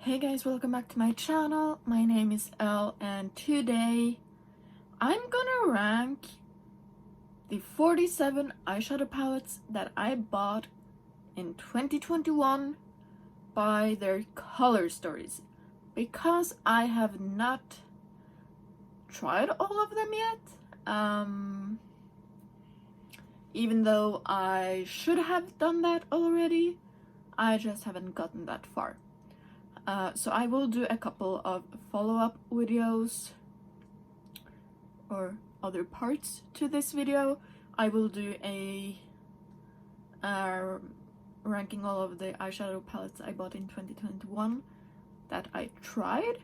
Hey guys, welcome back to my channel. My name is Elle and today I'm gonna rank the 47 eyeshadow palettes that I bought in 2021 by their color stories, because I have not tried all of them yet. Even though I should have done that already, I just haven't gotten that far. So I will do a couple of follow-up videos or other parts to this video. I will do a ranking all of the eyeshadow palettes I bought in 2021 that I tried,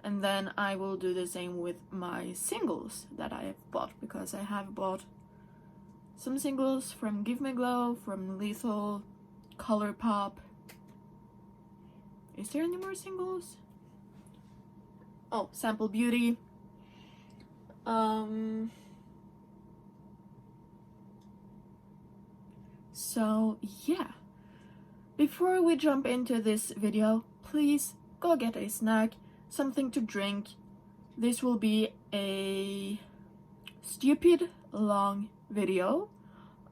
and then I will do the same with my singles that I have bought, because I have bought some singles from Give Me Glow, from Lethal, Colourpop. Is there any more singles? Oh, Sample Beauty. So yeah, before we jump into this video, please go get a snack, something to drink. This will be a stupid long video.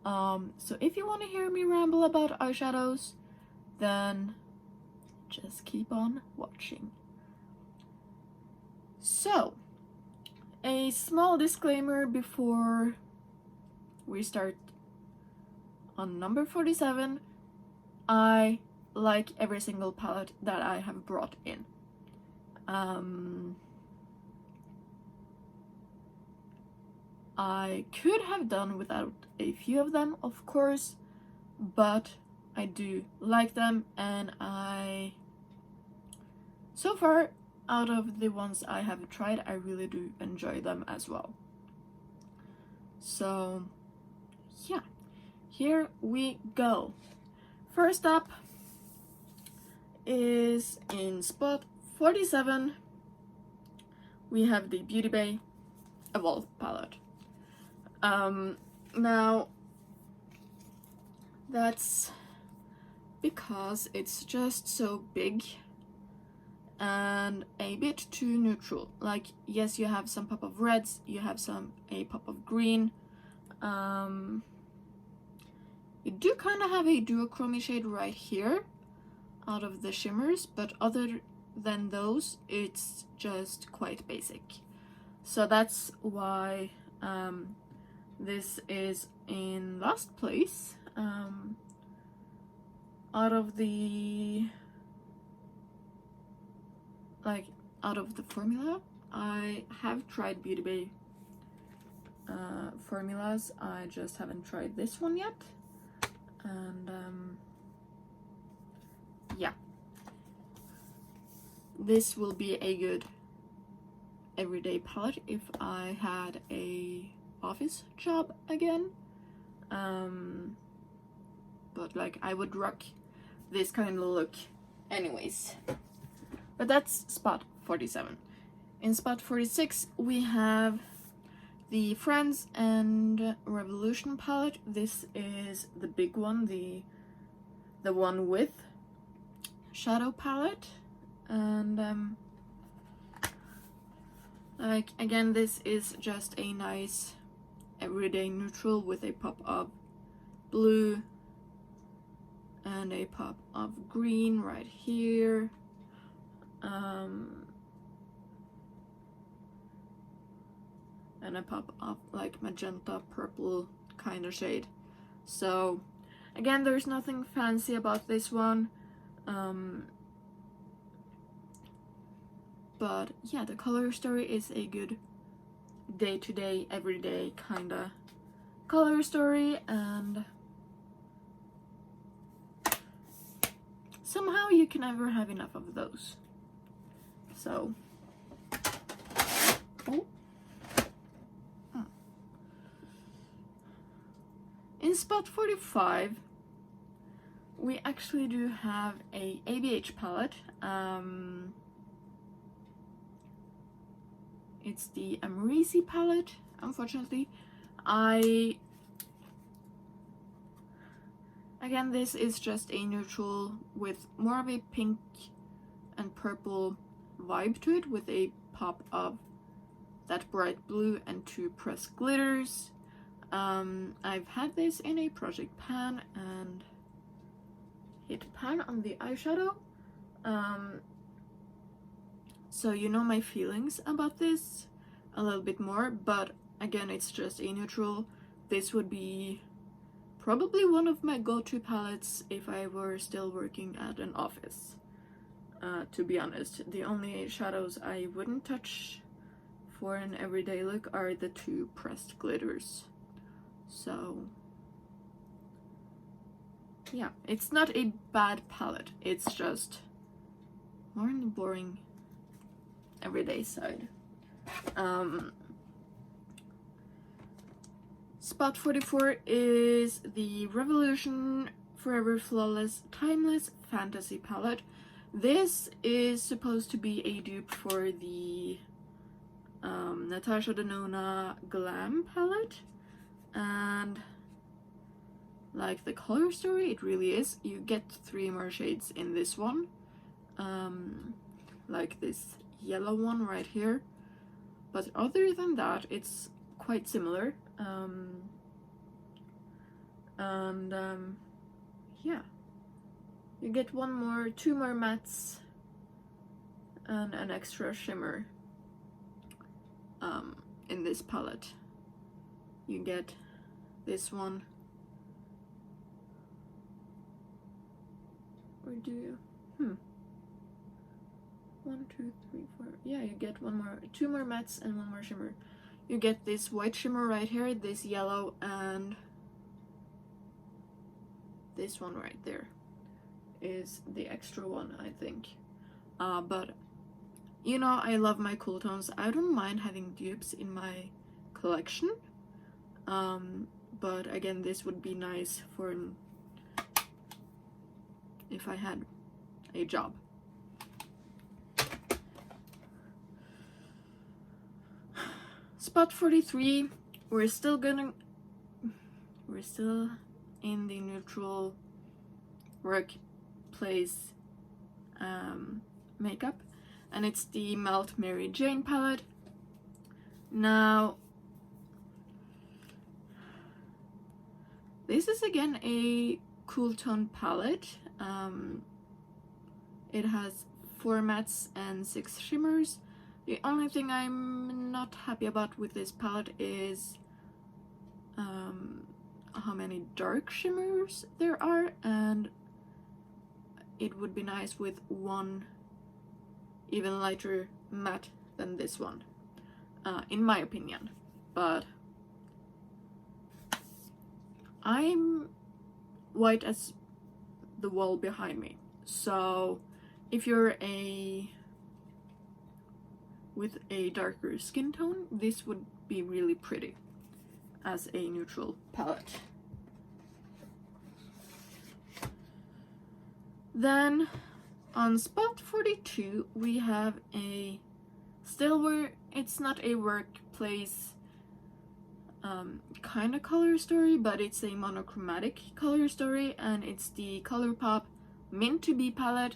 So if you want to hear me ramble about eyeshadows, then just keep on watching. So, a small disclaimer before we start on number 47. I like every single palette that I have brought in. I could have done without a few of them, of course, but I do like them, and so far, out of the ones I have tried, I really do enjoy them as well. So yeah, here we go. First up is in spot 47, we have the Beauty Bay Evolve palette. Now that's because it's just so big and a bit too neutral. Like, yes, you have some pop of reds, you have a pop of green. You do kind of have a duochrome shade right here out of the shimmers, but other than those, it's just quite basic. So that's why this is in last place. Out of the formula, I have tried Beauty Bay formulas. I just haven't tried this one yet, and yeah, this will be a good everyday palette if I had a office job again. But like, I would rock this kind of look anyways. But that's spot 47. In spot 46, we have the Friends and Revolution palette. This is the big one, the one with shadow palette. And like, again, this is just a nice everyday neutral with a pop of blue and a pop of green right here. And a pop of like magenta purple kind of shade. So again, there's nothing fancy about this one, but yeah, the color story is a good day-to-day, everyday kind of color story, and somehow you can never have enough of those. So, in spot 45, we actually do have a ABH palette. It's the Amrezy Palette. Unfortunately, again, this is just a neutral with more of a pink and purple vibe to it with a pop of that bright blue and 2 pressed glitters. I've had this in a project pan and hit pan on the eyeshadow. So you know my feelings about this a little bit more, but again, it's just a neutral. This would be probably one of my go-to palettes if I were still working at an office. To be honest, the only shadows I wouldn't touch for an everyday look are the 2 pressed glitters. So yeah, it's not a bad palette, it's just more on the boring everyday side. Spot 44 is the Revolution Forever Flawless Timeless Fantasy Palette. This is supposed to be a dupe for the Natasha Denona Glam palette, and like the color story, it really is. You get 3 more shades in this one, like this yellow one right here, but other than that it's quite similar. Yeah, you get 2 more mattes and an extra shimmer in this palette. You get this one, or do you? 1, 2, 3, 4. Yeah, you get 2 more mattes and 1 more shimmer. You get this white shimmer right here, this yellow, and this one right there is the extra one, I think. But you know, I love my cool tones. I don't mind having dupes in my collection. But again, this would be nice for if I had a job. Spot 43, we're still in the neutral workplace makeup, and it's the Melt Mary Jane palette. Now, this is again a cool tone palette. It has 4 mattes and 6 shimmers. The only thing I'm not happy about with this palette is how many dark shimmers there are, and it would be nice with 1 even lighter matte than this one, in my opinion. But I'm white as the wall behind me, so if you're with a darker skin tone, this would be really pretty as a neutral palette. Then on spot 42 we have it's not a workplace kind of color story, but it's a monochromatic color story, and it's the Colourpop Mint to Be palette.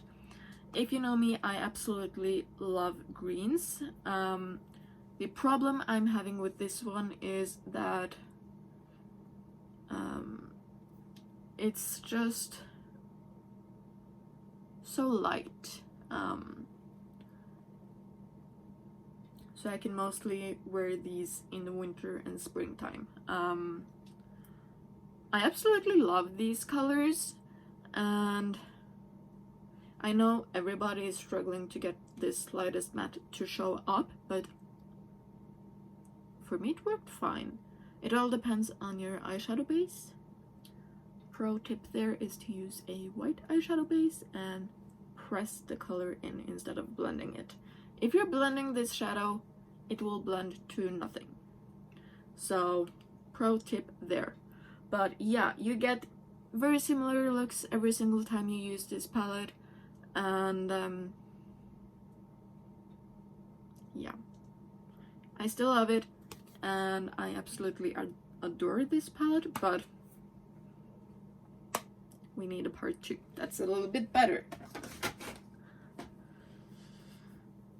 If you know me, I absolutely love greens. The problem I'm having with this one is that it's just so light. So I can mostly wear these in the winter and springtime. I absolutely love these colors, and I know everybody is struggling to get this lightest matte to show up, but for me it worked fine. It all depends on your eyeshadow base. Pro tip there is to use a white eyeshadow base and press the color in instead of blending it. If you're blending this shadow, it will blend to nothing. So, pro tip there. But yeah, you get very similar looks every single time you use this palette. And yeah, I still love it, and I absolutely adore this palette, but we need a part 2 that's a little bit better.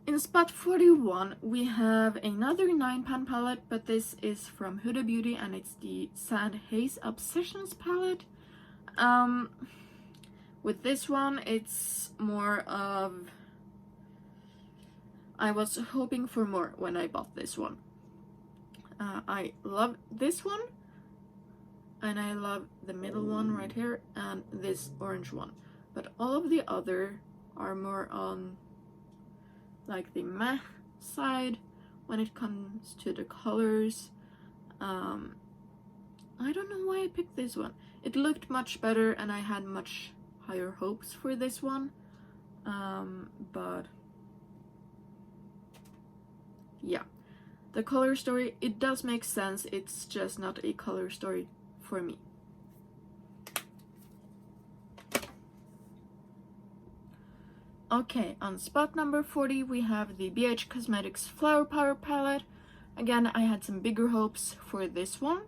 In spot 41, we have another 9-pan palette, but this is from Huda Beauty, and it's the Sand Haze Obsessions palette. With this one, it's more of... I was hoping for more when I bought this one. I love this one, and I love the middle one right here, and this orange one. But all of the other are more on like the meh side when it comes to the colors. I don't know why I picked this one. It looked much better and I had much higher hopes for this one. But yeah, the color story, it does make sense. It's just not a color story for me. Okay, on spot number 40 we have the BH Cosmetics Flower Power palette. Again, I had some bigger hopes for this one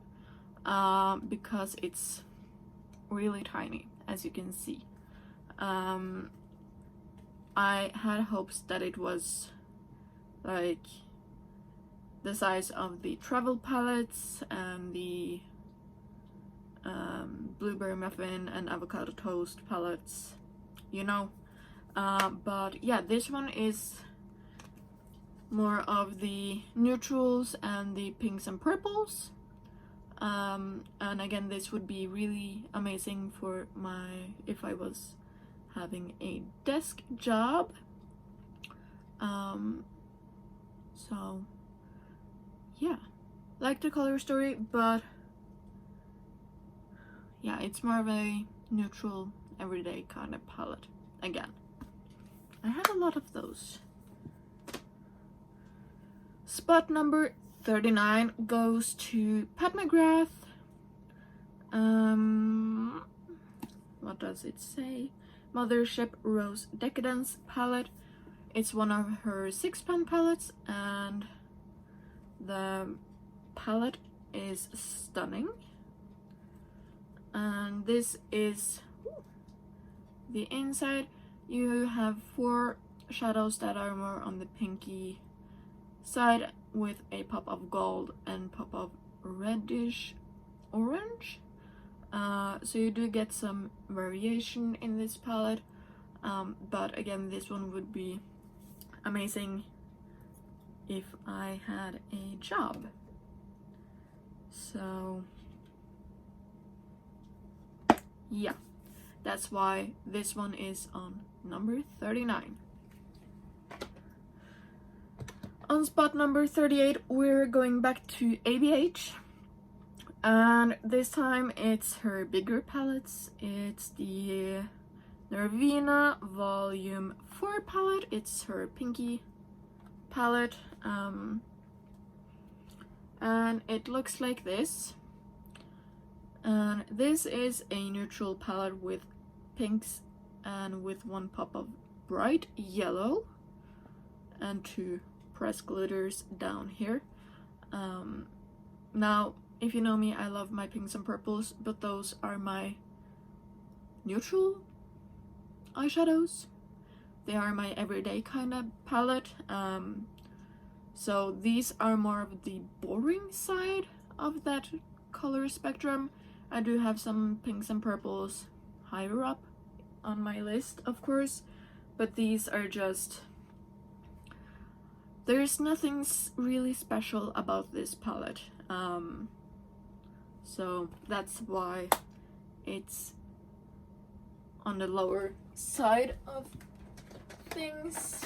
because it's really tiny, as you can see. I had hopes that it was like the size of the travel palettes and the blueberry muffin and avocado toast palettes, you know. But yeah, this one is more of the neutrals and the pinks and purples. And again, this would be really amazing for if I was having a desk job. So yeah, like the color story, but yeah, it's more of a neutral everyday kind of palette. Again, I have a lot of those. Spot number 39 goes to Pat Mcgrath. What does it say? Mothership Rose Decadence palette. It's one of her 6-pan palettes, and the palette is stunning. And this is the inside. You have 4 shadows that are more on the pinky side with a pop of gold and pop of reddish orange. So you do get some variation in this palette, but again, this one would be amazing if I had a job. So yeah, that's why this one is on number 39. On spot number 38, we're going back to ABH, and this time it's her bigger palettes. It's the Nervina Volume 4 palette. It's her pinky palette, and it looks like this. And this is a neutral palette with pinks and with 1 pop of bright yellow and 2 pressed glitters down here. Now, if you know me, I love my pinks and purples, but those are my neutral eyeshadows. They are my everyday kind of palette. So these are more of the boring side of that color spectrum. I do have some pinks and purples higher up on my list, of course, but these are just... there's nothing really special about this palette. So that's why it's on the lower side of things.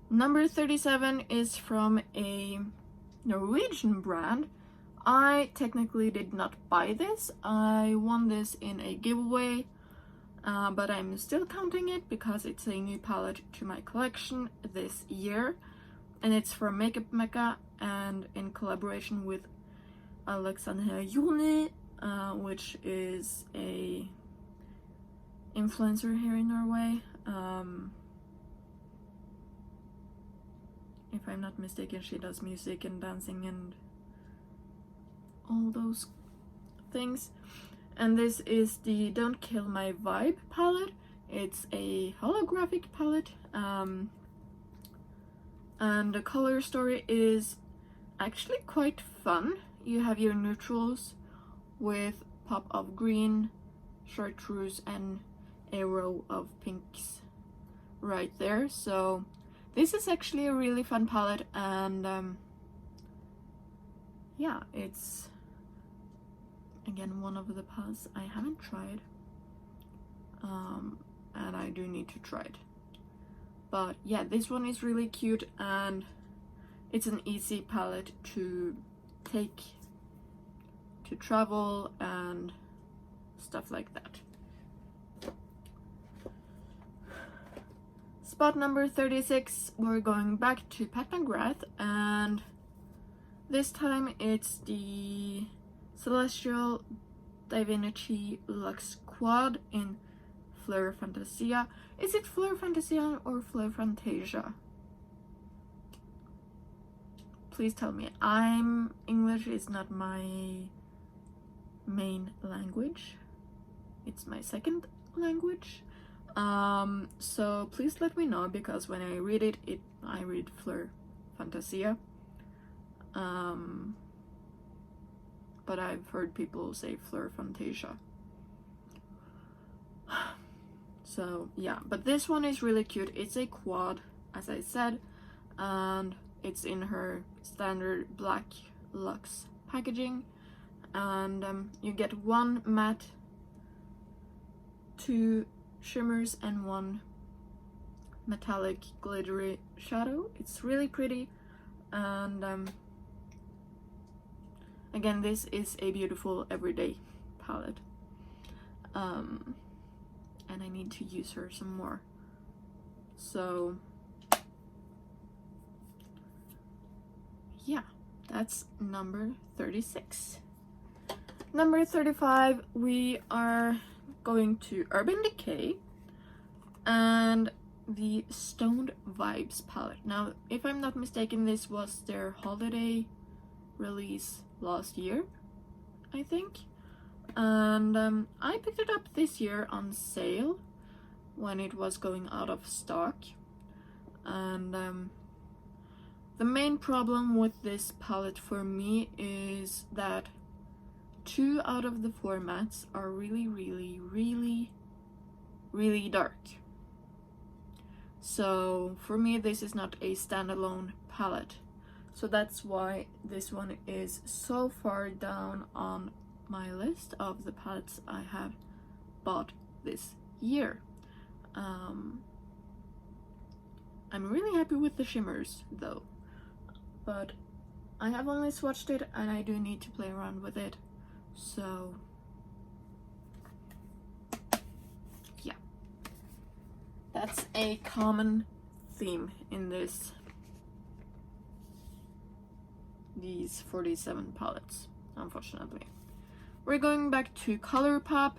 Number 37 is from a Norwegian brand. I technically did not buy this. I won this in a giveaway, but I'm still counting it because it's a new palette to my collection this year, and it's from Makeup Mecca and in collaboration with Alexandra Joni, which is a influencer here in Norway. If I'm not mistaken, she does music and dancing and all those things. And this is the Don't Kill My Vibe palette. It's a holographic palette, and the color story is actually quite fun. You have your neutrals with pop of green, chartreuse, and a row of pinks right there. So this is actually a really fun palette, and yeah, it's again one of the palettes I haven't tried, and I do need to try it. But yeah, this one is really cute, and it's an easy palette to take to travel and stuff like that. Spot number 36, we're going back to Pat McGrath, and this time it's the Celestial Divinity Luxe Quad in Fleur Fantasia. Is it Fleur Fantasia or Fleur Fantasia? Please tell me. English is not my main language. It's my second language. So please let me know, because when I read it, I read Fleur Fantasia. But I've heard people say Fleur Fantasia. So yeah, but this one is really cute. It's a quad, as I said, and it's in her standard black luxe packaging, and you get 1 matte, 2 shimmers, and 1 metallic glittery shadow. It's really pretty, and again, this is a beautiful everyday palette, and I need to use her some more. So yeah, that's number 36. Number 35, we are going to Urban Decay and the Stoned Vibes palette. Now, if I'm not mistaken, this was their holiday release last year, I think, and I picked it up this year on sale when it was going out of stock. And the main problem with this palette for me is that 2 out of the 4 mattes are really dark. So for me, this is not a standalone palette. So that's why this one is so far down on my list of the palettes I have bought this year. I'm really happy with the shimmers though, but I have only swatched it and I do need to play around with it. So yeah, that's a common theme in these 47 palettes, unfortunately. We're going back to Colourpop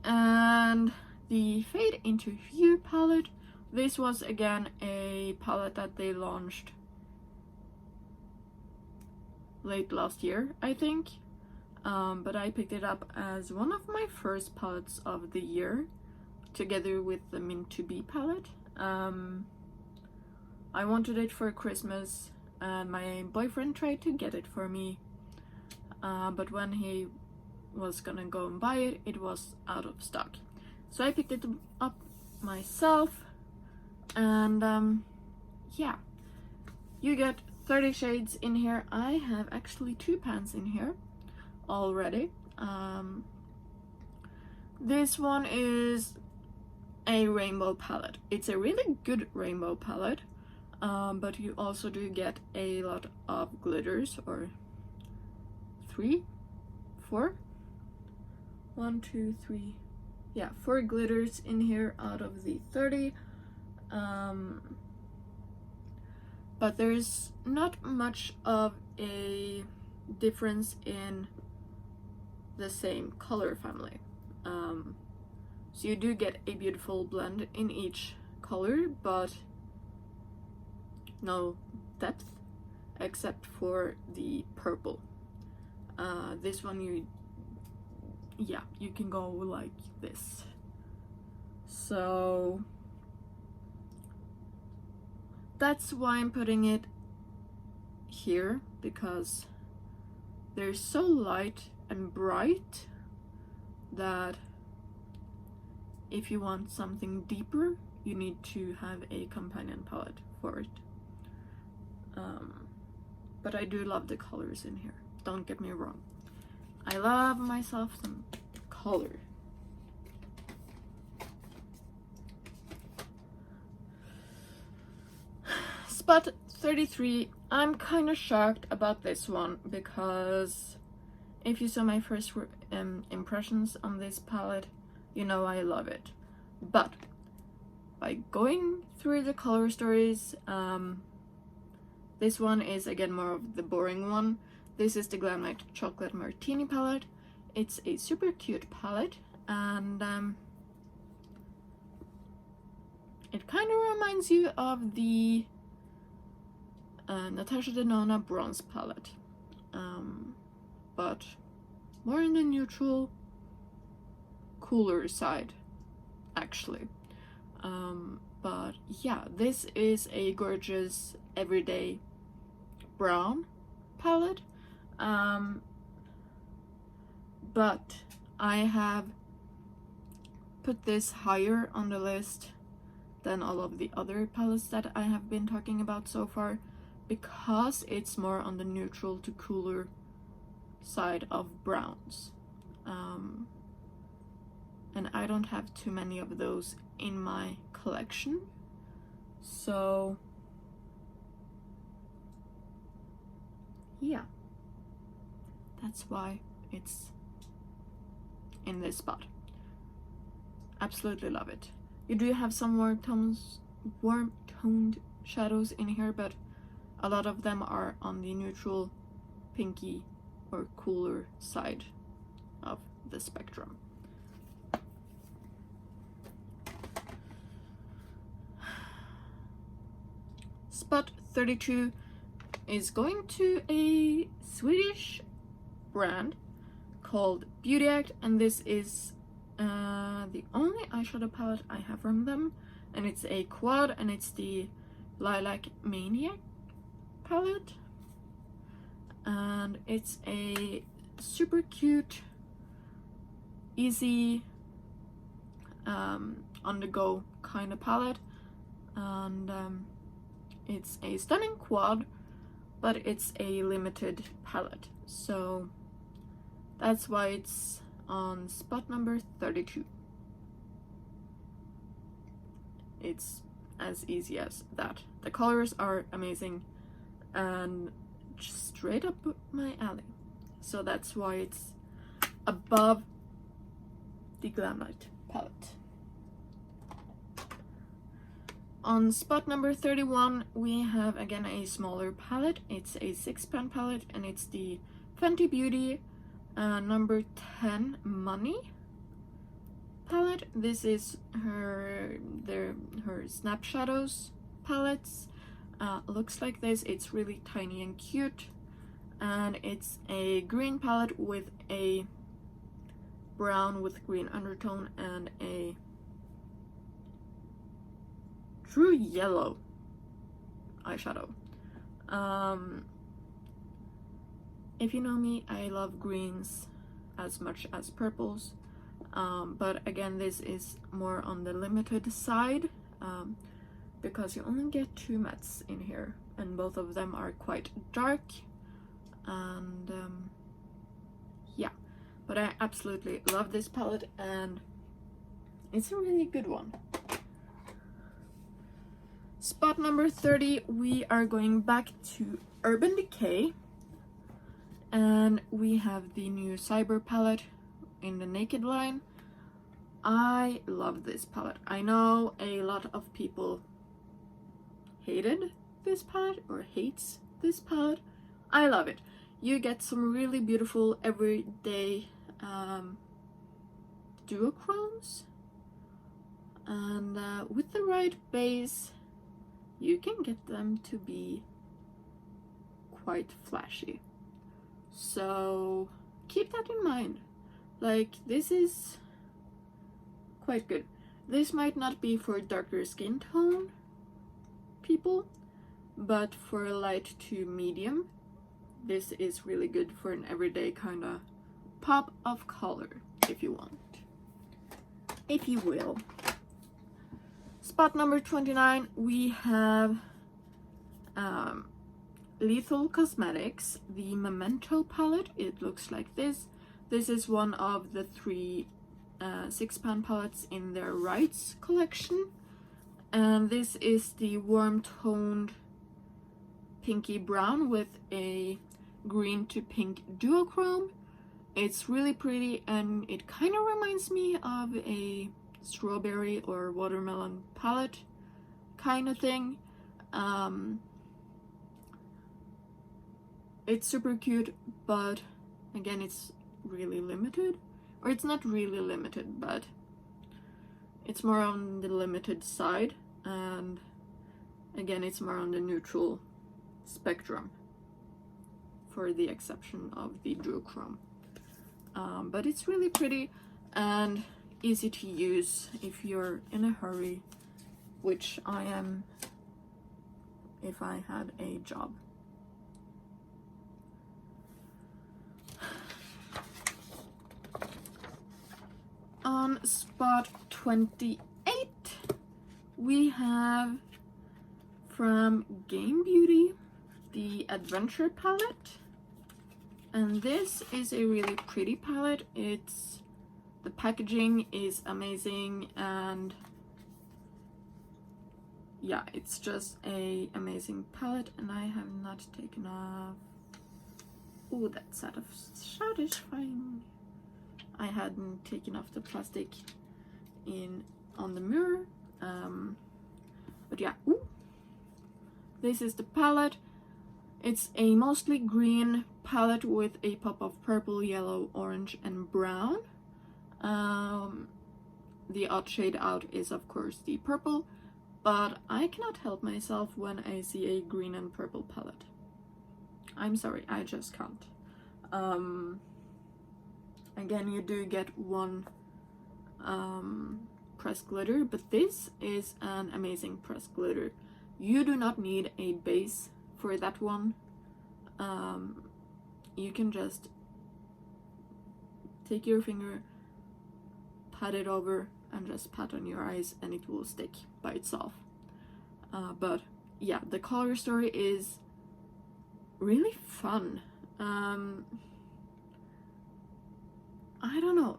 and the Fade into Hue palette. This was again a palette that they launched late last year, I think, but I picked it up as one of my first palettes of the year, together with the Mint to Be palette. I wanted it for Christmas, and my boyfriend tried to get it for me, but when he was gonna go and buy it, it was out of stock. So I picked it up myself, and yeah, you get 30 shades in here. I have actually 2 pans in here already. This one is a rainbow palette. It's a really good rainbow palette, but you also do get a lot of glitters, or 3, 4, 1, 2, 3, yeah, 4 glitters in here out of the 30. But there's not much of a difference in the same color family. So you do get a beautiful blend in each color, but no depth except for the purple. This one you yeah, you can go like this. So that's why I'm putting it here, because they're so light and bright that if you want something deeper, you need to have a companion palette for it. But I do love the colors in here, don't get me wrong. I love myself some color. Spot 33, I'm kind of shocked about this one, because if you saw my first impressions on this palette, you know I love it. But by going through the color stories, this one is again more of the boring one. This is the Glam Chocolate Martini palette. It's a super cute palette, and it kind of reminds you of the Natasha Denona bronze palette, but more in the neutral, cooler side, actually. But yeah, this is a gorgeous everyday brown palette, but I have put this higher on the list than all of the other palettes that I have been talking about so far, because it's more on the neutral to cooler side of browns, and I don't have too many of those in my collection, so yeah, that's why it's in this spot. Absolutely love it. You do have some warm toned shadows in here, but a lot of them are on the neutral, pinky, or cooler side of the spectrum. Spot 32 is going to a Swedish brand called Beauty Act, and this is the only eyeshadow palette I have from them, and it's a quad, and it's the Lilac Maniac palette, and it's a super cute, easy, on the go kind of palette, and it's a stunning quad, but it's a limited palette, so that's why it's on spot number 32. It's as easy as that. The colors are amazing and just straight up my alley, so that's why it's above the Glam palette. On spot number 31, we have again a smaller palette. It's a 6-pan palette, and it's the Fenty Beauty number 10 Money palette. This is her Snap Shadows palettes. Looks like this. It's really tiny and cute, and it's a green palette with a brown with green undertone and a true yellow eyeshadow. If you know me, I love greens as much as purples, but again, this is more on the limited side, because you only get 2 mattes in here, and both of them are quite dark, and yeah, but I absolutely love this palette, and it's a really good one. Spot number 30, we are going back to Urban Decay, and we have the new Cyber palette in the Naked line. I love this palette. I know a lot of people hated this palette or hates this palette. I love it. You get some really beautiful everyday duochromes, and with the right base, you can get them to be quite flashy. So keep that in mind Like, this is quite good. This might not be for darker skin tone people, but for light to medium, this is really good for an everyday kind of pop of color, if you want. If you will. Spot number 29, we have Lethal Cosmetics, the Memento palette. It looks like this. This is one of the 3 6-pan palettes in their Rights collection. And this is the warm toned pinky brown with a green to pink duochrome. It's really pretty, and it kind of reminds me of a strawberry or watermelon palette kind of thing. It's super cute, but again, it's really limited. Or it's not really limited, but it's more on the limited side, and again, it's more on the neutral spectrum, for the exception of the duochrome. But it's really pretty and easy to use if you're in a hurry, which I am if I had a job. On spot 28, we have from Game Beauty the Adventure palette, and this is a really pretty palette. The packaging is amazing, and yeah, it's just a amazing palette. And I have not taken off, oh, that satisfying. I hadn't taken off the plastic on the mirror, but yeah. Ooh. This is the palette. It's a mostly green palette with a pop of purple, yellow, orange, and brown. The odd shade out is of course the purple, but I cannot help myself when I see a green and purple palette. I'm sorry, I just can't. Again, you do get one pressed glitter, but this is an amazing pressed glitter. You do not need a base for that one. You can just take your finger, pat it over, and just pat on your eyes, and it will stick by itself. But yeah, the color story is really fun. I don't know,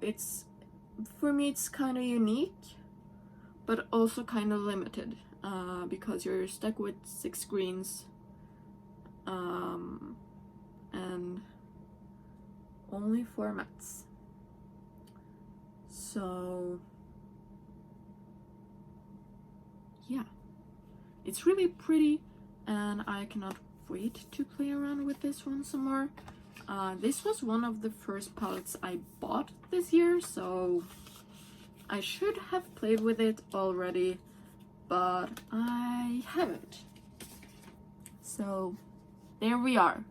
for me it's kind of unique, but also kind of limited, because you're stuck with 6 greens, and only 4 mattes. So yeah, it's really pretty, and I cannot wait to play around with this one some more. This was one of the first palettes I bought this year, so I should have played with it already, but I haven't. So there we are.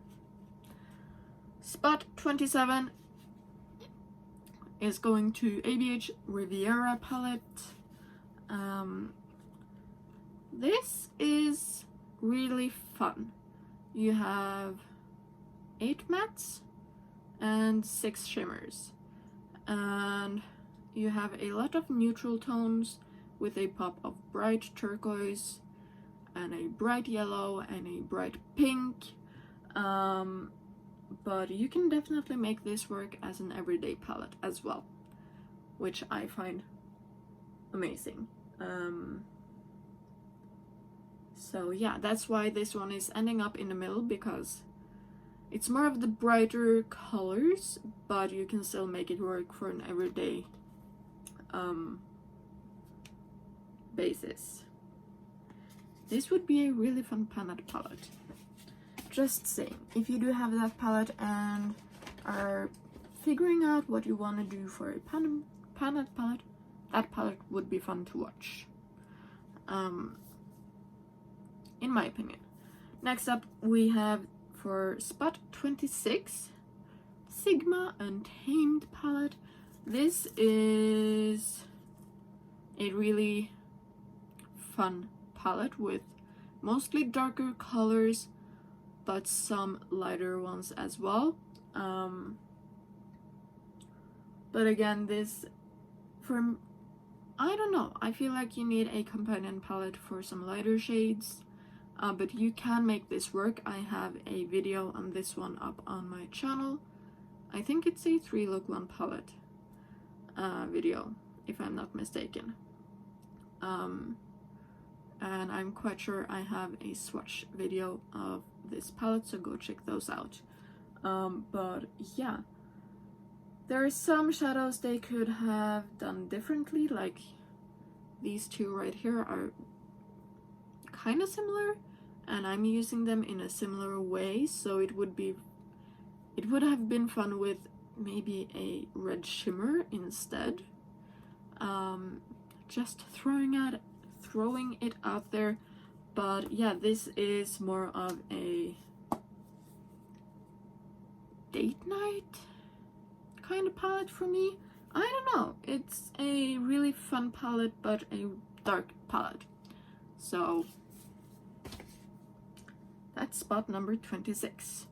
Spot 27 is going to ABH Riviera Palette. This is really fun. You have 8 mattes and 6 shimmers, and you have a lot of neutral tones with a pop of bright turquoise and a bright yellow and a bright pink, but you can definitely make this work as an everyday palette as well, which I find amazing. So yeah, that's why this one is ending up in the middle, because it's more of the brighter colors, but you can still make it work for an everyday basis. This would be a really fun palette. Just saying, if you do have that palette and are figuring out what you want to do for a palette, that palette would be fun to watch, in my opinion. Next up, we have for spot 26, Sigma Untamed palette. This is a really fun palette with mostly darker colors, but some lighter ones as well. But again, this, I don't know, I feel like you need a companion palette for some lighter shades, but you can make this work. I have a video on this one up on my channel. I think it's a 3-look 1 palette video, if I'm not mistaken. And I'm quite sure I have a swatch video of this palette, so go check those out. But yeah, there are some shadows they could have done differently, like these two right here are kind of similar, and I'm using them in a similar way, so it would have been fun with maybe a red shimmer instead. Just throwing it out there. But yeah, this is more of a date night kind of palette for me. I don't know, it's a really fun palette, but a dark palette. So that's spot number 26.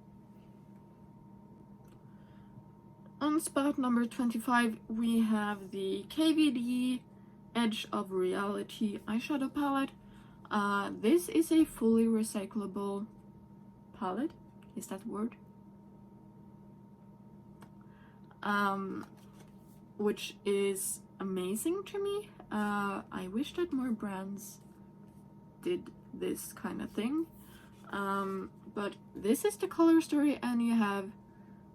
On spot number 25, we have the KVD Edge of Reality eyeshadow palette. This is a fully recyclable palette. Is that a word? Which is amazing to me. I wish that more brands did this kind of thing. But this is the color story, and you have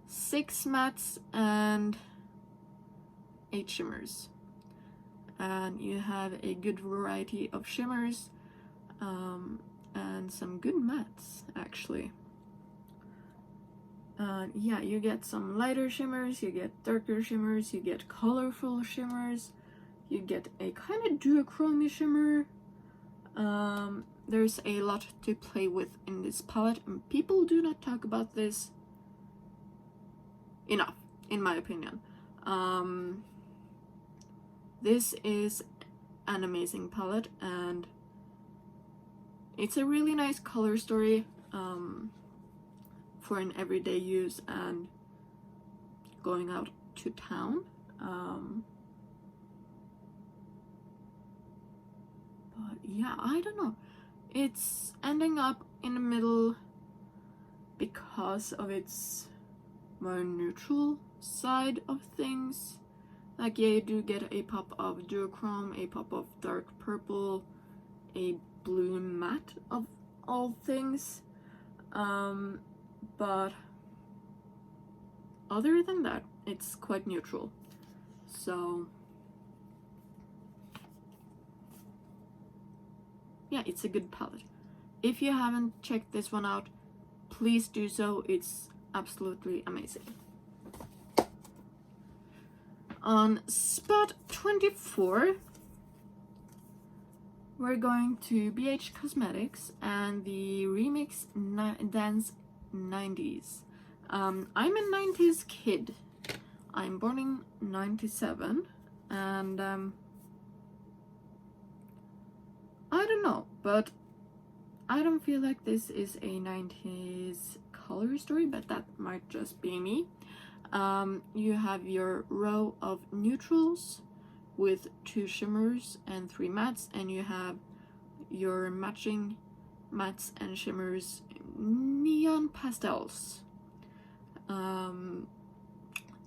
6 mattes and 8 shimmers. And you have a good variety of shimmers, and some good mattes actually. Yeah, you get some lighter shimmers, you get darker shimmers, you get colorful shimmers, you get a kind of duochrome shimmer. There's a lot to play with in this palette, and people do not talk about this enough, in my opinion. This is an amazing palette, and it's a really nice color story for an everyday use and going out to town. But yeah, I don't know. It's ending up in the middle because of its more neutral side of things. Like, yeah, you do get a pop of duochrome, a pop of dark purple, a blue matte of all things. But other than that, it's quite neutral. So yeah, it's a good palette. If you haven't checked this one out, please do so. It's absolutely amazing. On spot 24, we're going to BH Cosmetics and the Remix Dance 90s. I'm a 90s kid. I'm born in 97, and I don't know, but I don't feel like this is a 90s color story, but that might just be me. You have your row of neutrals with 2 shimmers and 3 mattes, and you have your matching mattes and shimmers neon pastels.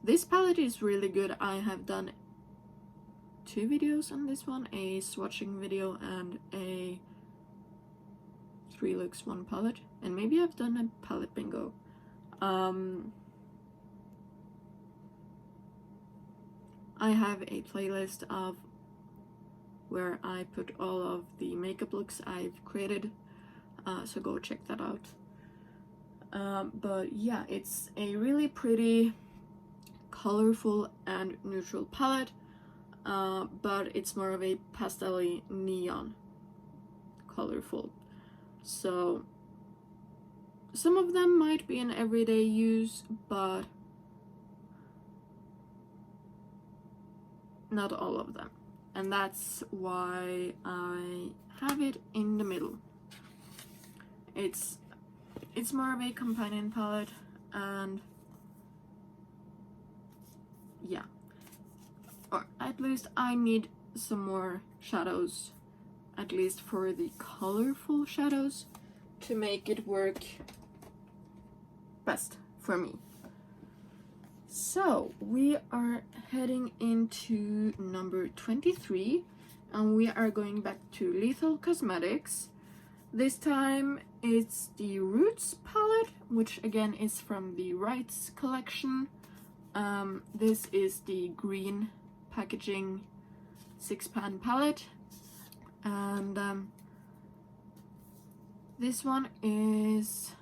This palette is really good. I have done 2 videos on this one, a swatching video and a 3 looks 1 palette, and maybe I've done a palette bingo. I have a playlist of where I put all of the makeup looks I've created, so go check that out. But yeah, it's a really pretty, colorful and neutral palette, but it's more of a pastel-y neon colorful. So some of them might be in everyday use, but not all of them. And that's why I have it in the middle. It's more of a companion palette, and yeah. Or at least I need some more shadows, at least for the colorful shadows, to make it work best for me. So we are heading into number 23, and we are going back to Lethal Cosmetics. This time it's the Roots palette, which again is from the Rights collection. This is the green packaging 6-pan palette, and this one is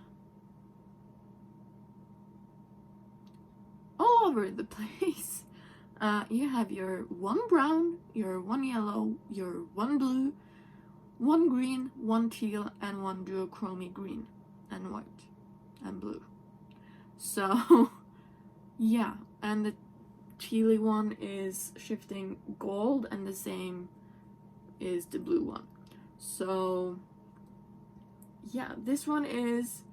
all over the place. You have your one brown, your one yellow, your one blue, one green, one teal, and one duochrome green and white and blue. So yeah, and the tealy one is shifting gold, and the same is the blue one. So yeah, this one is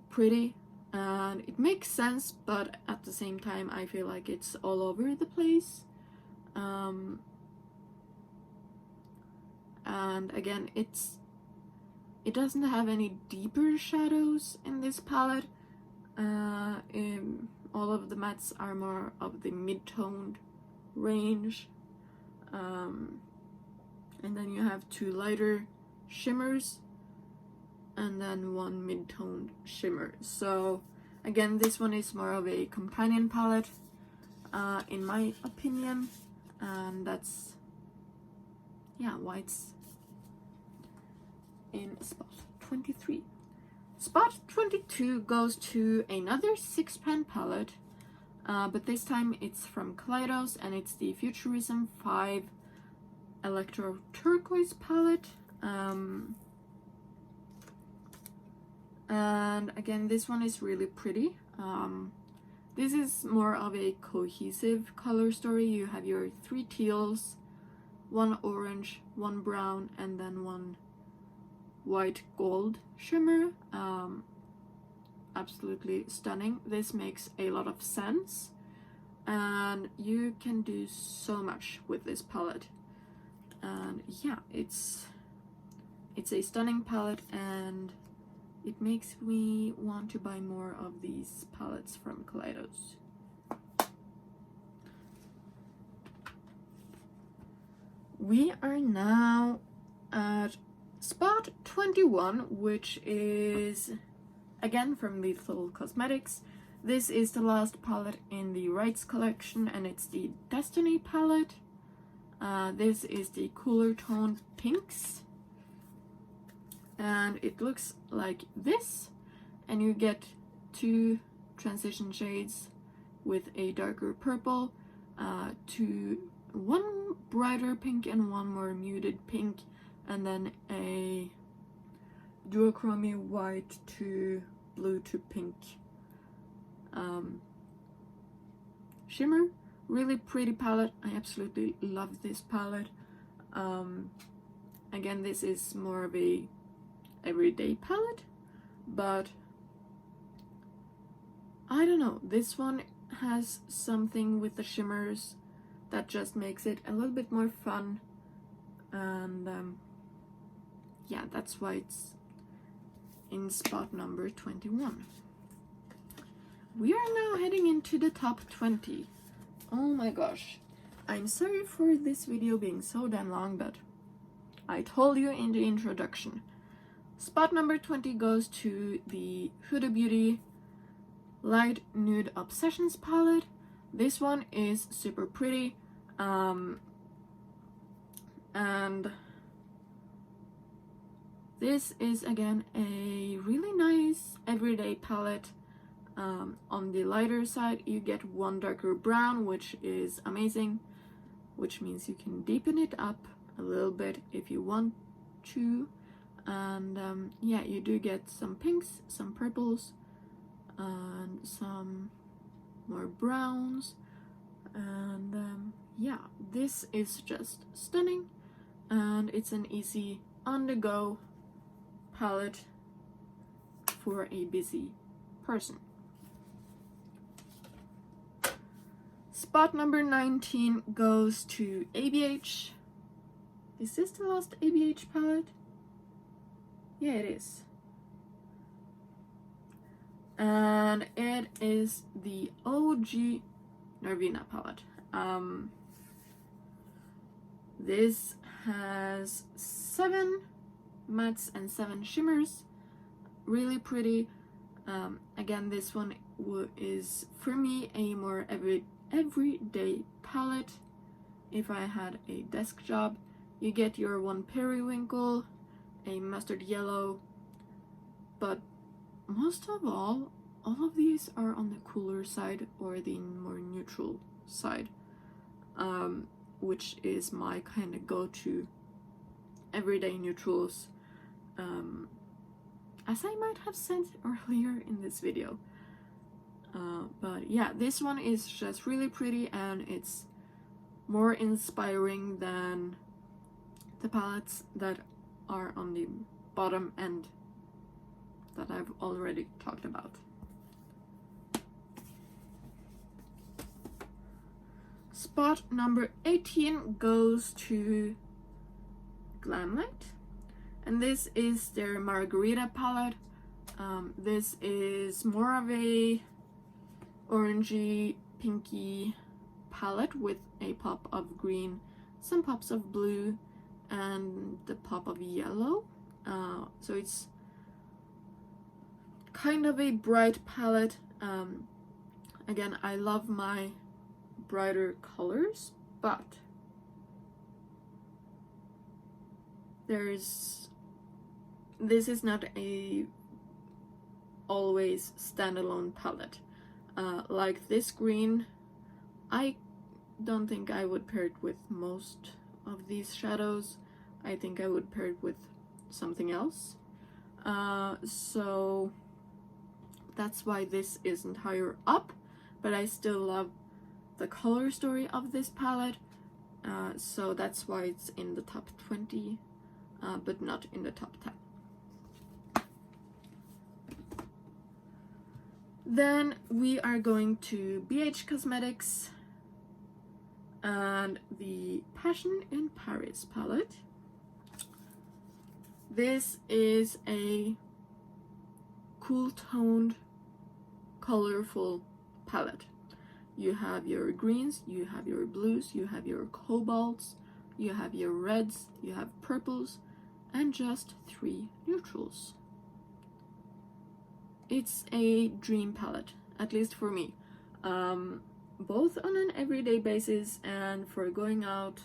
pretty and it makes sense, but at the same time I feel like it's all over the place. And again, it doesn't have any deeper shadows in this palette. All of the mattes are more of the mid-toned range, and then you have 2 lighter shimmers and then 1 mid-toned shimmer. So again, this one is more of a companion palette, in my opinion, and that's why it's in spot 23. Spot 22 goes to another 6-pan palette, but this time it's from Kaleidos, and it's the Futurism 5 Electro Turquoise palette. And again, this one is really pretty. This is more of a cohesive color story. You have your 3 teals, 1 orange, 1 brown, and then 1 white gold shimmer. Absolutely stunning. This makes a lot of sense, and you can do so much with this palette. And yeah, it's a stunning palette, and it makes me want to buy more of these palettes from Kaleidos. We are now at spot 21, which is again from Lethal Cosmetics. This is the last palette in the Rights collection, and it's the Destiny palette. This is the cooler toned pinks, and it looks like this, and you get 2 transition shades with a darker purple, 1 brighter pink and 1 more muted pink, and then a duochrome white to blue to pink shimmer. Really pretty palette. I absolutely love this palette. Again, this is more of a everyday palette, but I don't know, this one has something with the shimmers that just makes it a little bit more fun, and yeah, that's why it's in spot number 21. We are now heading into the top 20. Oh my gosh, I'm sorry for this video being so damn long, but I told you in the introduction. Spot number 20 goes to the Huda Beauty Light Nude Obsessions palette. This one is super pretty, and this is again a really nice everyday palette. On the lighter side, you get 1 darker brown, which is amazing, which means you can deepen it up a little bit if you want to. And yeah, you do get some pinks, some purples, and some more browns, and yeah, this is just stunning, and it's an easy on-the-go palette for a busy person. Spot number 19 goes to ABH. Is this the last ABH palette? Yeah, it is. And it is the OG Nervina palette. This has 7 mattes and 7 shimmers. Really pretty. Again, this one is for me a more everyday palette. If I had a desk job, you get your one periwinkle, a mustard yellow, but most of all of these are on the cooler side or the more neutral side, which is my kind of go-to everyday neutrals, as I might have said earlier in this video. But yeah, this one is just really pretty, and it's more inspiring than the palettes that are on the bottom end that I've already talked about. Spot number 18 goes to Glam, and this is their Margarita palette. This is more of a orangey, pinky palette with a pop of green, some pops of blue, and the pop of yellow. So it's kind of a bright palette. Again, I love my brighter colors, but this is not a always standalone palette. Like this green, I don't think I would pair it with most of these shadows. I think I would pair it with something else. So that's why this isn't higher up, but I still love the color story of this palette. So that's why it's in the top 20, but not in the top 10. Then we are going to BH Cosmetics and the Passion in Paris palette. This is a cool toned, colorful palette. You have your greens, you have your blues, you have your cobalts, you have your reds, you have purples, and just 3 neutrals. It's a dream palette, at least for me, both on an everyday basis and for going out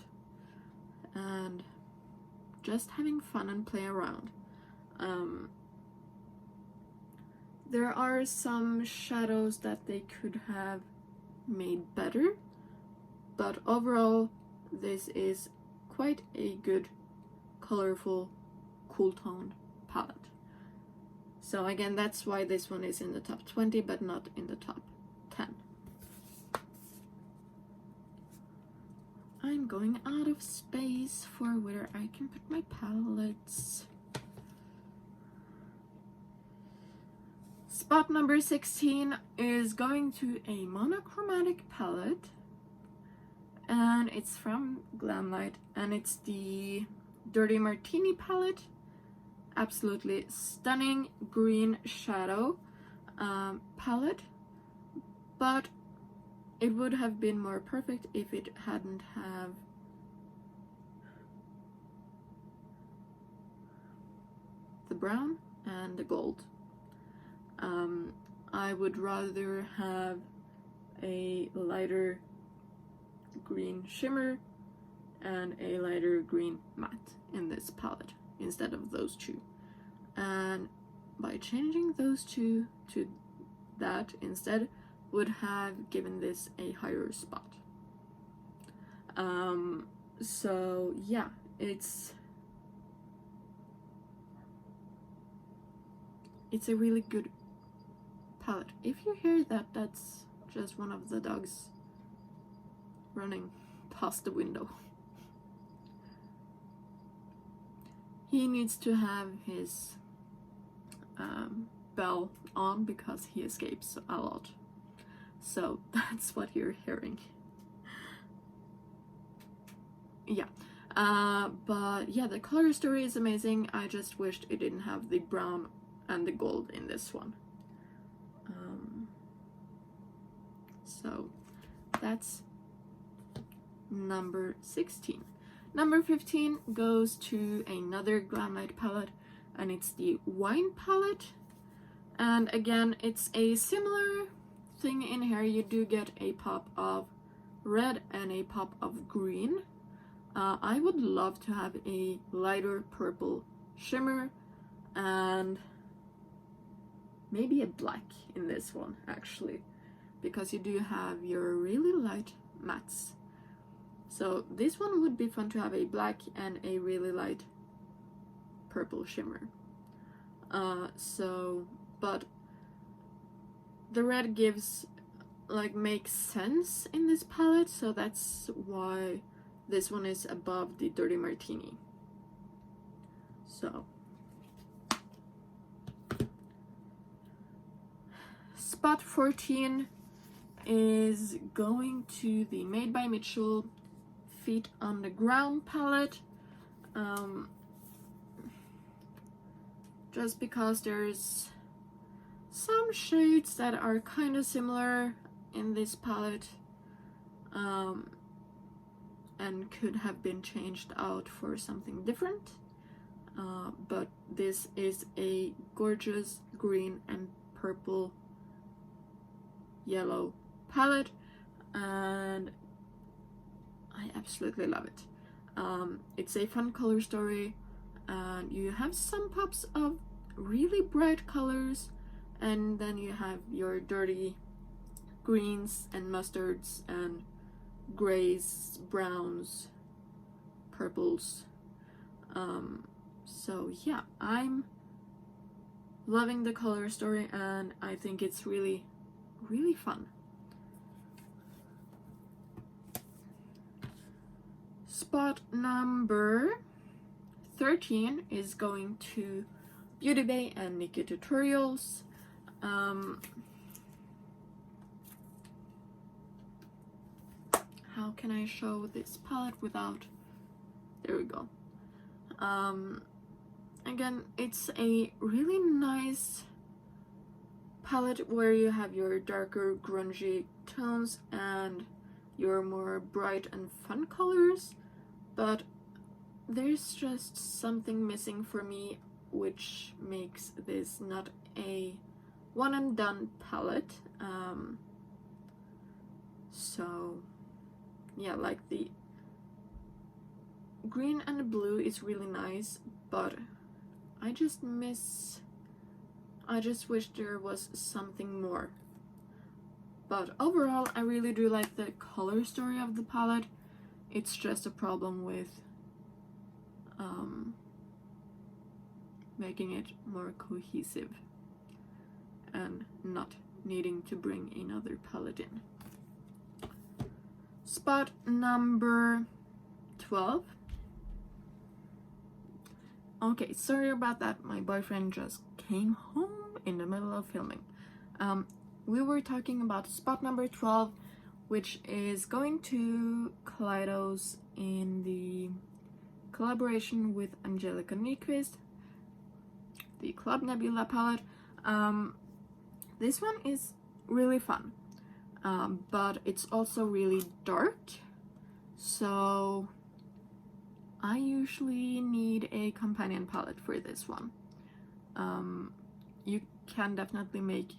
and just having fun and play around. There are some shadows that they could have made better, but overall this is quite a good, colorful, cool toned palette. So again, that's why this one is in the top 20 but not in the top 10. I'm going out of space for where I can put my palettes. Spot number 16 is going to a monochromatic palette, and it's from Glam, and it's the Dirty Martini palette. Absolutely stunning green shadow palette, but it would have been more perfect if it hadn't have the brown and the gold. I would rather have a lighter green shimmer and a lighter green matte in this palette instead of those two, and by changing those two to that instead would have given this a higher spot. So yeah, it's a really good palette. If you hear that, that's just one of the dogs running past the window. He needs to have his bell on because he escapes a lot. So that's what you're hearing. Yeah. But yeah, the color story is amazing. I just wished it didn't have the brown and the gold in this one. So that's number 16. Number 15 goes to another Glam palette, and it's the Wine palette. And again, it's a similar thing in here. You do get a pop of red and a pop of green. I would love to have a lighter purple shimmer and maybe a black in this one, actually, because you do have your really light mattes. So this one would be fun to have a black and a really light purple shimmer. But the red gives, like, makes sense in this palette, so that's why this one is above the Dirty Martini. So spot 14 is going to the Made by Mitchell Feet on the Ground palette. Just because there's some shades that are kind of similar in this palette, and could have been changed out for something different. But this is a gorgeous green and purple yellow palette, and I absolutely love it. It's a fun color story, and you have some pops of really bright colors, and then you have your dirty greens and mustards and grays, browns, purples. So yeah, I'm loving the color story, and I think it's really, really fun. Spot number 13 is going to Beauty Bay and Nikki Tutorials. How can I show this palette without... There we go. Again, it's a really nice palette where you have your darker grungy tones and your more bright and fun colors, but there's just something missing for me, which makes this not a one and done palette. So yeah, like the green and the blue is really nice, but I just wish there was something more. But overall, I really do like the color story of the palette. It's just a problem with making it more cohesive and not needing to bring another palette in. Spot number 12. Okay, sorry about that. My boyfriend just came home in the middle of filming. We were talking about spot number 12, which is going to Kaleidos in the collaboration with Angelica Nyquist, the Club Nebula palette. This one is really fun, but it's also really dark, so I usually need a companion palette for this one. You can definitely make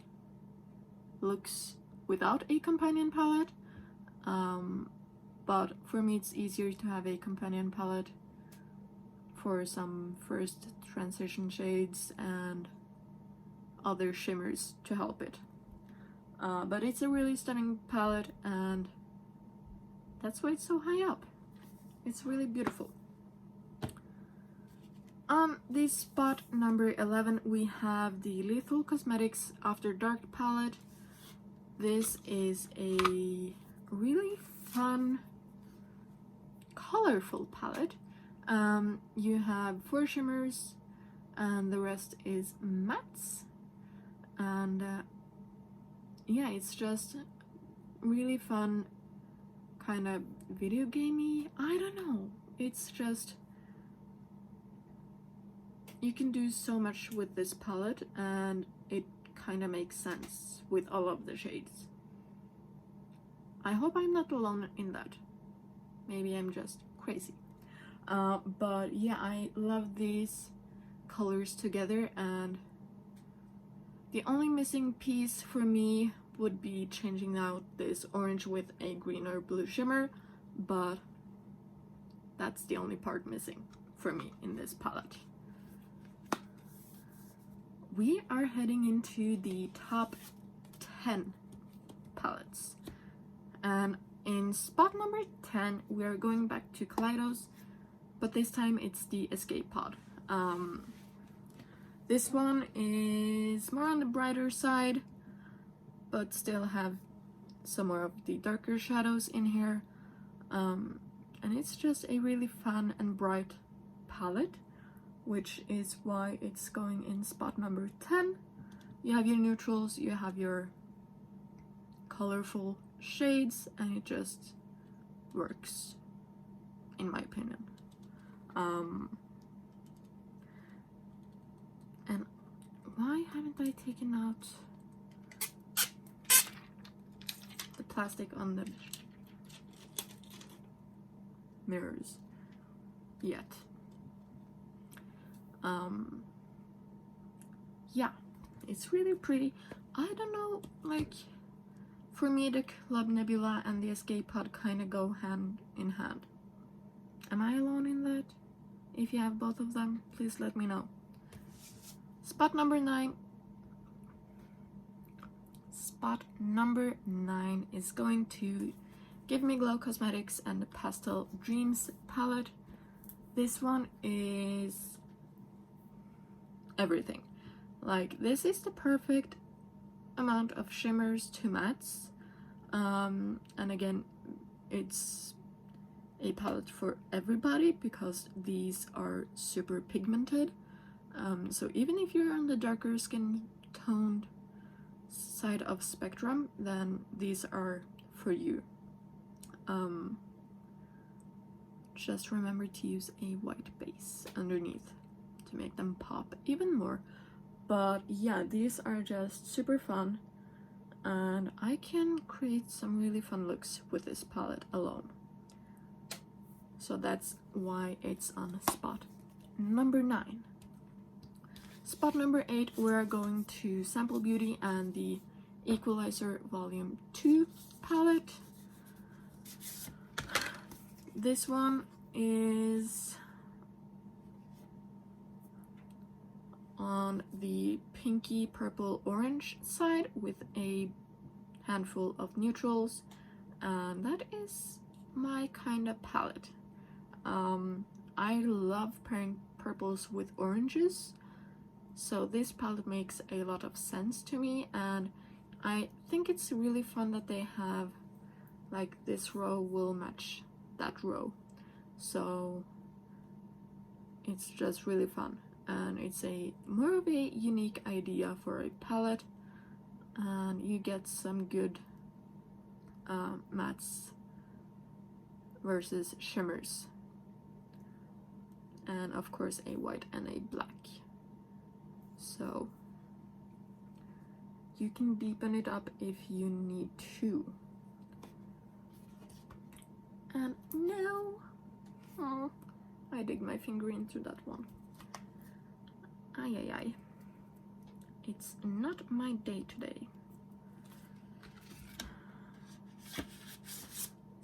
looks without a companion palette, but for me it's easier to have a companion palette for some first transition shades and other shimmers to help it. But it's a really stunning palette, and that's why it's so high up. It's really beautiful. On this spot number 11, we have the Lethal Cosmetics After Dark palette. This is a really fun colorful palette. You have 4 shimmers and the rest is mattes, and yeah, it's just really fun, kind of video gamey. I don't know, it's just, you can do so much with this palette and it kind of makes sense with all of the shades. I hope I'm not alone in that. Maybe I'm just crazy. But yeah, I love these colors together, and the only missing piece for me would be changing out this orange with a green or blue shimmer, but that's the only part missing for me in this palette. We are heading into the top 10 palettes, and in spot number 10 we are going back to Kaleidos, but this time it's the Escape Pod. This one is more on the brighter side, but still have some more of the darker shadows in here, and it's just a really fun and bright palette, which is why it's going in spot number 10. You have your neutrals, you have your colorful shades, and it just works, in my opinion. And why haven't I taken out the plastic on the mirrors yet? Yeah, it's really pretty. I don't know, like, for me the Club Nebula and the Escape Pod kind of go hand in hand. Am I alone in that? If you have both of them, please let me know. Spot number 9. Spot number 9 is going to Give Me Glow Cosmetics and the Pastel Dreams palette. This one is everything. Like, this is the perfect amount of shimmers to mattes. And again, it's a palette for everybody because these are super pigmented. So even if you're on the darker skin toned side of spectrum, then these are for you. Just remember to use a white base underneath to make them pop even more. But yeah, these are just super fun, and I can create some really fun looks with this palette alone. So that's why it's on spot number 9. Spot number 8, we're going to Sample Beauty and the Equalizer Volume 2 palette. This one is on the pinky purple orange side with a handful of neutrals, and that is my kind of palette. I love pairing purples with oranges, so this palette makes a lot of sense to me, and I think it's really fun that they have, like, this row will match that row, so it's just really fun, and it's a more of a unique idea for a palette, and you get some good mattes versus shimmers, and of course a white and a black, so you can deepen it up if you need to. And now, oh, I dig my finger into that one. Ay, ay, ay. It's not my day today.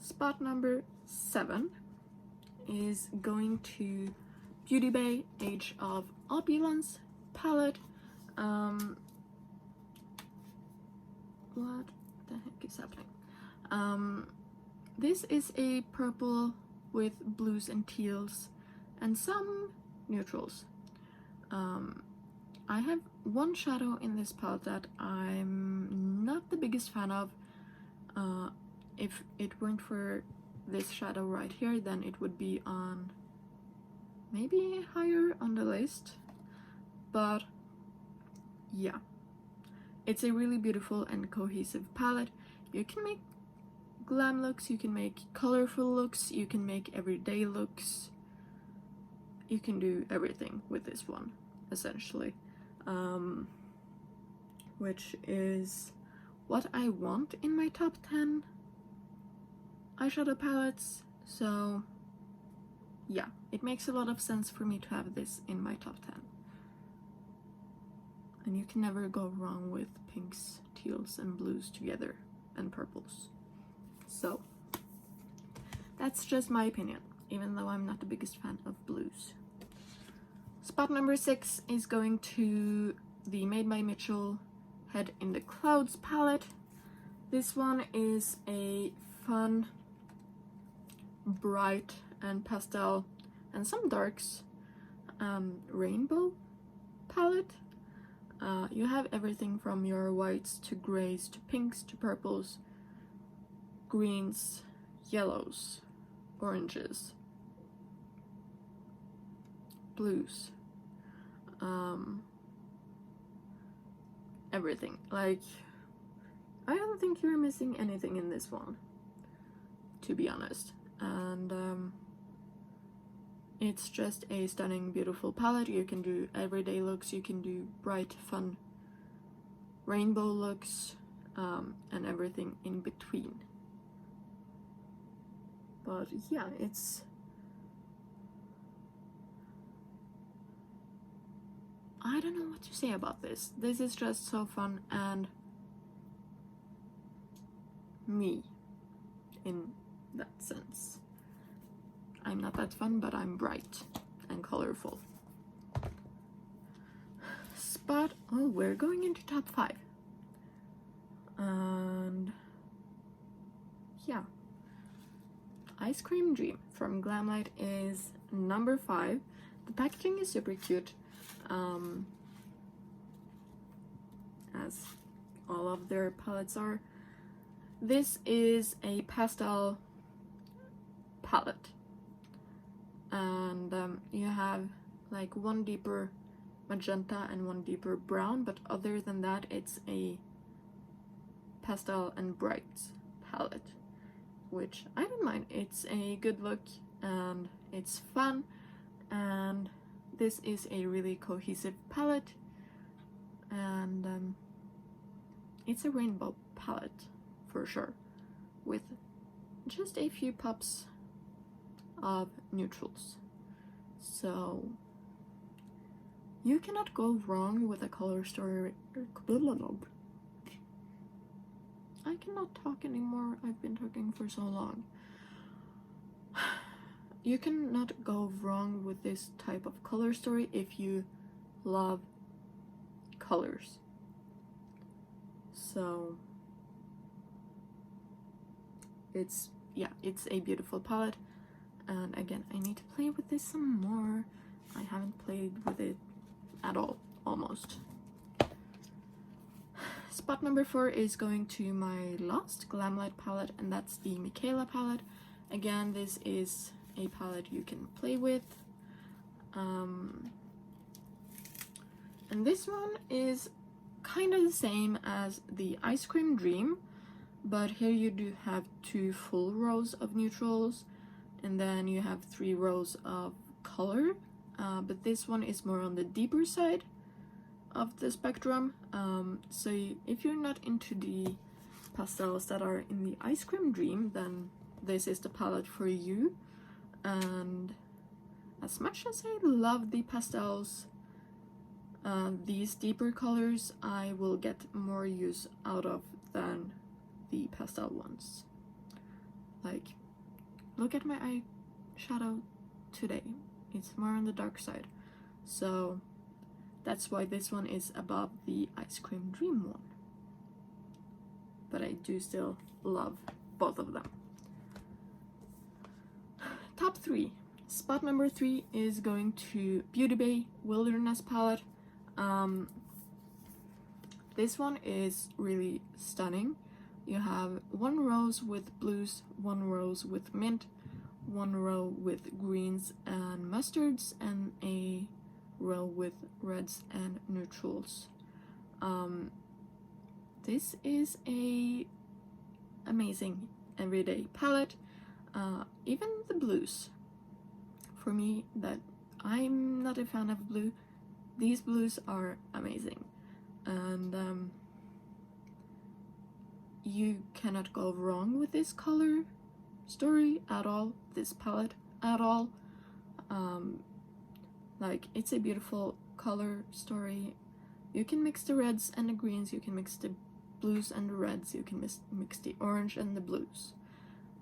Spot number 7 is going to Beauty Bay Age of Opulence palette. What the heck is happening? This is a purple with blues and teals and some neutrals. I have one shadow in this palette that I'm not the biggest fan of. If it weren't for this shadow right here, then it would be on maybe higher on the list. But yeah, it's a really beautiful and cohesive palette. You can make glam looks, you can make colorful looks, you can make everyday looks. You can do everything with this one, essentially. Which is what I want in my top 10 eyeshadow palettes. So yeah, it makes a lot of sense for me to have this in my top 10. And you can never go wrong with pinks, teals, and blues together, and purples. So that's just my opinion, even though I'm not the biggest fan of blues. Spot number 6 is going to the Made by Mitchell Head in the Clouds palette. This one is a fun, bright and pastel and some darks rainbow palette. You have everything from your whites to grays to pinks to purples, greens, yellows, oranges, blues, everything. Like, I don't think you're missing anything in this one, to be honest. And it's just a stunning, beautiful palette. You can do everyday looks, you can do bright, fun rainbow looks, and everything in between. But yeah, I don't know what to say about this. This is just so fun and me in that sense. I'm not that fun, but I'm bright and colorful. Spot, oh, we're going into top 5. And yeah, Ice Cream Dream from Glamlight is number 5. The packaging is super cute, as all of their palettes are. This is a pastel palette, and you have like one deeper magenta and one deeper brown, but other than that it's a pastel and bright palette, which I don't mind. It's a good look and it's fun, and this is a really cohesive palette, and it's a rainbow palette for sure, with just a few pops of neutrals. So you cannot go wrong with a color story. I cannot talk anymore. I've been talking for so long. You cannot go wrong with this type of color story if you love colors. So it's a beautiful palette, and again, I need to play with this some more. I haven't played with it at all, almost. Spot number 4 is going to my last Glamlight palette, and that's the Michaela palette. Again, this is a palette you can play with. And this one is kind of the same as the Ice Cream Dream, but here you do have 2 full rows of neutrals, and then you have 3 rows of color, but this one is more on the deeper side of the spectrum. So if you're not into the pastels that are in the Ice Cream Dream, then this is the palette for you. And as much as I love the pastels, these deeper colors I will get more use out of than the pastel ones. Like, look at my eyeshadow today. It's more on the dark side. So that's why this one is above the Ice Cream Dream one. But I do still love both of them. Top 3. Spot number 3 is going to Beauty Bay Wilderness palette. This one is really stunning. You have one rows with blues, one rows with mint, one row with greens and mustards, and a row with reds and neutrals. This is a amazing everyday palette. Even the blues, for me, that I'm not a fan of blue, these blues are amazing, and you cannot go wrong with this color story at all, this palette at all. Like, it's a beautiful color story. You can mix the reds and the greens, you can mix the blues and the reds, you can mix the orange and the blues.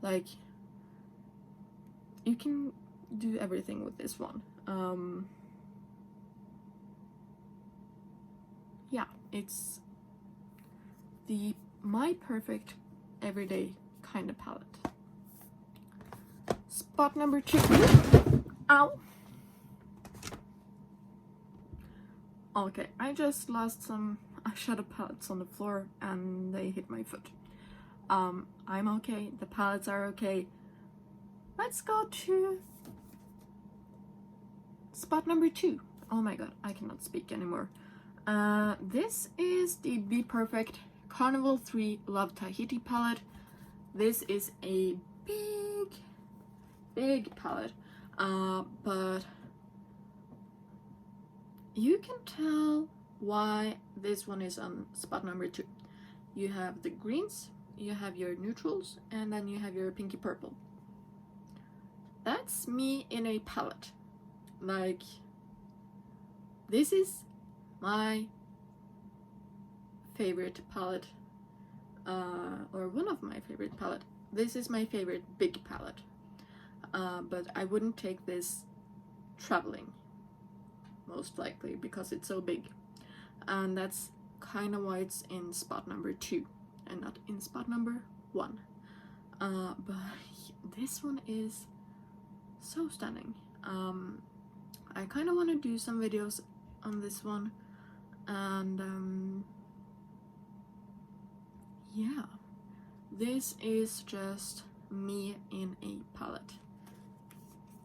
Like, you can do everything with this one. Yeah, it's my perfect everyday kind of palette. Spot number 2. Ow! Okay, I just lost some eyeshadow palettes on the floor and they hit my foot. I'm okay, the palettes are okay. Let's go to spot number 2. Oh my god, I cannot speak anymore. This is the Be Perfect Carnival 3 Love Tahiti palette. This is a big palette, but you can tell why this one is on spot number 2. You have the greens, you have your neutrals, and then you have your pinky purple. That's me in a palette. Like, this is my favorite palette, or one of my favorite palette. This is my favorite big palette, but I wouldn't take this traveling, most likely, because it's so big, and that's kind of why it's in spot number 2 and not in spot number 1. But this one is so stunning. I kind of want to do some videos on this one, and yeah, this is just me in a palette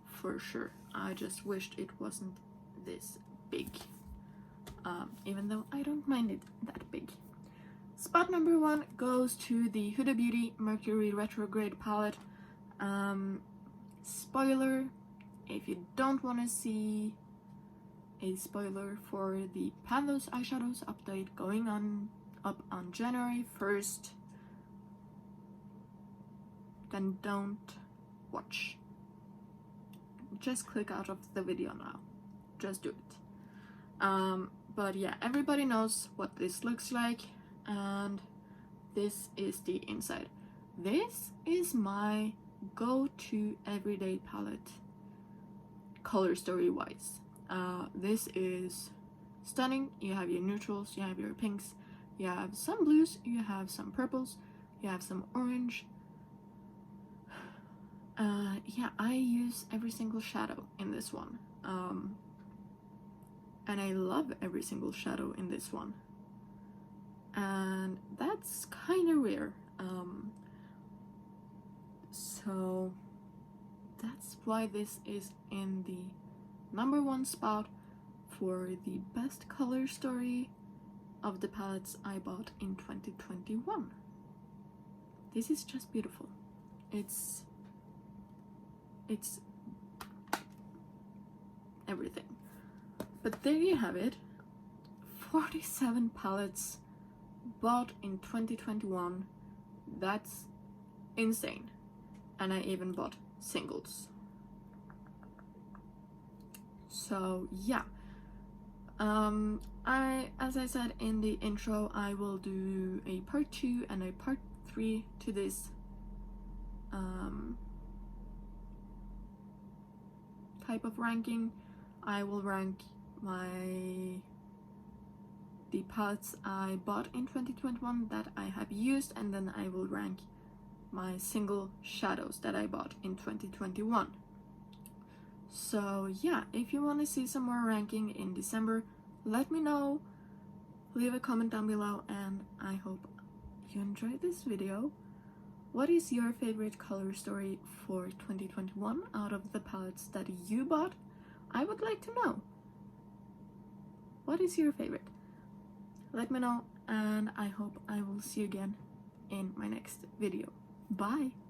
for sure. I just wished it wasn't this big, even though I don't mind it that big. Spot number 1 goes to the Huda Beauty Mercury Retrograde palette. Spoiler, if you don't want to see a spoiler for the Panthers eyeshadows update going up on January 1st, then don't watch. Just click out of the video now. Just do it. But yeah, everybody knows what this looks like, and this is the inside. This is my go-to everyday palette, color story wise. This is stunning. You have your neutrals, you have your pinks, you have some blues, you have some purples, you have some orange. Yeah, I use every single shadow in this one, and I love every single shadow in this one, and that's kind of rare. So that's why this is in the number 1 spot for the best color story of the palettes I bought in 2021. This is just beautiful. It's everything. But there you have it. 47 palettes bought in 2021. That's insane. And I even bought singles. So yeah, as I said in the intro, I will do a part 2 and a part 3 to this type of ranking. I will rank the palettes I bought in 2021 that I have used, and then I will rank my single shadows that I bought in 2021. So yeah, if you want to see some more ranking in December, let me know, leave a comment down below, and I hope you enjoyed this video. What is your favorite color story for 2021 out of the palettes that you bought? I would like to know. What is your favorite? Let me know, and I hope I will see you again in my next video. Bye!